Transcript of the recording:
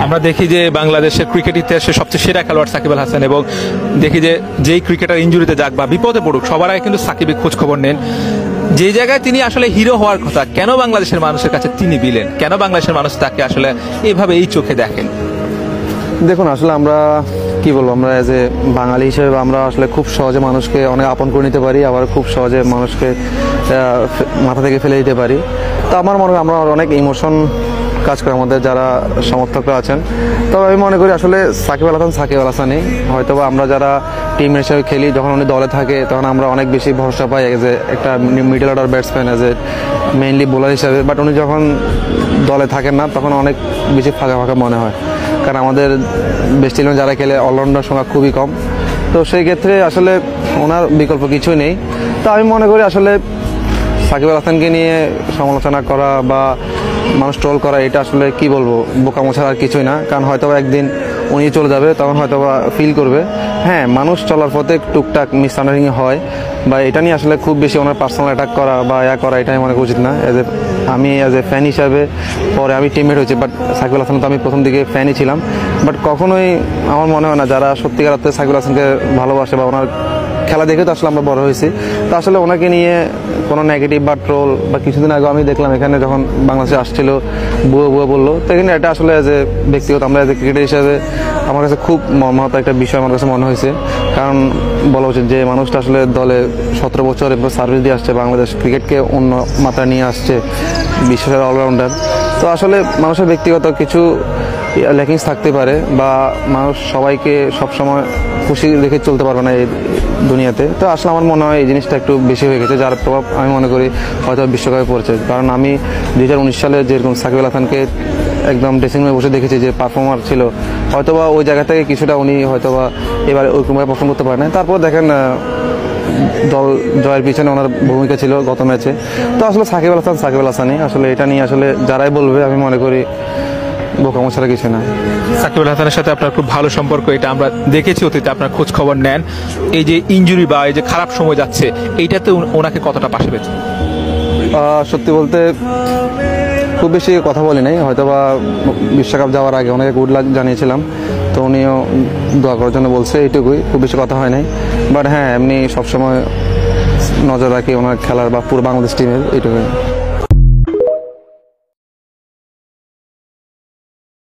আমরা দেখি যে বাংলাদেশের ক্রিকেট ইতিহাসে সবচেয়ে সেরা খেলোয়াড় সাকিব আল হাসান, এবং দেখি যে যেই ক্রিকেটার ইনজুরিতে যাক বা বিপদে পড়ুক সবার আগে কিন্তু সাকিবের খোঁজ খবর নেন। যে জায়গায় তিনি আসলে হিরো হওয়ার কথা, কেন বাংলাদেশের মানুষের কাছে তিনি বিলেন? কেন বাংলাদেশের মানুষ তাকে আসলে এইভাবে এই চোখে দেখেন? দেখুন, আসলে আমরা কি বলবো, আমরা এজ এ বাঙালি হিসেবে আমরা আসলে খুব সহজে মানুষকে অনেক আপন করে নিতে পারি, আবার খুব সহজে মানুষকে মাথা থেকে ফেলে দিতে পারি। তো আমার মনে হয় আমরা অনেক ইমোশন কাজ করে আমাদের যারা সমর্থকরা আছেন। তবে আমি মনে করি আসলে সাকিব আল হাসানই হয়তো বা আমরা যারা টিম হিসেবে খেলি, যখন উনি দলে থাকে তখন আমরা অনেক বেশি ভরসা পাই এজ এ একটা middle order batsman, as a mainly bowler হিসেবে। বাট উনি যখন দলে থাকেন না তখন অনেক বেশি ফাঁকা ফাঁকা মনে হয়, কারণ আমাদের বেস্ট ইলেভেন যারা খেলে অলরাউন্ডার সংখ্যা খুবই কম। তো সেই ক্ষেত্রে আসলে ওনার বিকল্প কিছুই নেই। তো আমি মনে করি আসলে সাকিব আল হাসানকে নিয়ে সমালোচনা করা বা মানুষ ট্রোল করা, এটা আসলে কি বলবো, বোকামো ছাড়া আর কিছুই না। কারণ হয়তো একদিন উনি চলে যাবে, তখন হয়তো বা ফিল করবে। হ্যাঁ, মানুষ চলার পথে টুকটাক মিসআন্ডারস্ট্যান্ডিং হয়, বা এটা নিয়ে আসলে খুব বেশি ওনার পার্সোনাল অ্যাটাক করা বা করা, এটাই মনে করা উচিত না। আমি অ্যাজ এ ফ্যান হিসাবে পরে আমি টিমমেট হয়েছি, বাট সাকিব আল হাসান তো আমি প্রথম দিকে ফ্যানই ছিলাম। বাট কখনোই আমার মনে হয় না যারা সত্যিকার অর্থে সাকিব আল হাসানকে ভালোবাসে বা ওনার খেলা দেখে তো আসলে আমরা বড় হয়েছি, তো আসলে ওনাকে নিয়ে কোনো নেগেটিভ বা ট্রোল বা কিছুদিন আগে আমি দেখলাম এখানে যখন বাংলাদেশে আসছিল বুয়া বললো, তো এখানে এটা আসলে এজ এ ব্যক্তিগত আমরা এজ এ ক্রিকেটার হিসাবে আমার কাছে খুব মর্মাহত একটা বিষয় আমার কাছে মনে হয়েছে। কারণ বলা উচিত যে মানুষটা আসলে দলে 17 বছর এরপর সার্ভিস দিয়ে আসছে, বাংলাদেশ ক্রিকেটকে অন্য মাত্রায় নিয়ে আসছে, বিশ্বের অলরাউন্ডার। তো আসলে মানুষের ব্যক্তিগত কিছু ল্যাকিংস থাকতে পারে, বা মানুষ সবাইকে সবসময় খুশি রেখে চলতে পারবে না এই দুনিয়াতে। তো আসলে আমার মনে হয় এই জিনিসটা একটু বেশি হয়ে গেছে, যার প্রভাব আমি মনে করি হয়তো বিশ্বকাপে পড়ছে। কারণ আমি 2019 সালে যেরকম সাকিব আল হাসানকে একদম ড্রেসিং রুমে বসে দেখেছি যে পারফর্মার ছিল, হয়তোবা ওই জায়গা থেকে কিছুটা উনি হয়তোবা এবারে ওইরকমভাবে পারফর্ম করতে পারে না। তারপর দেখেন দল জয়ের পিছনে ওনার ভূমিকা ছিল গত ম্যাচে। তো আসলে সাকিব আল হাসানই আসলে এটা নিয়ে আসলে যারাই বলবে আমি মনে করি বোকামো ছাড়া কিছু না। সাকিব আল হাসানের সাথে আপনার খুব ভালো সম্পর্ক, এটা আমরা দেখেছি অতীতে, আপনার খোঁজ খবর নেন। এই যে ইনজুরি বা এই যে খারাপ সময় যাচ্ছে, এইটাতে ওনাকে কতটা পাশে পেয়েছে? সত্যি বলতে খুব বেশি কথা বলি নাই, হয়তো বা বিশ্বকাপ যাওয়ার আগে অনেকে গুড লাক জানিয়েছিলাম, তো উনিও দোয়া করার জন্য বলছে, এইটুকুই, খুব বেশি কথা হয় নাই। বাট হ্যাঁ, এমনি সবসময় নজর রাখি ওনার খেলার বা পুরো বাংলাদেশ টিমের, এইটুকুই।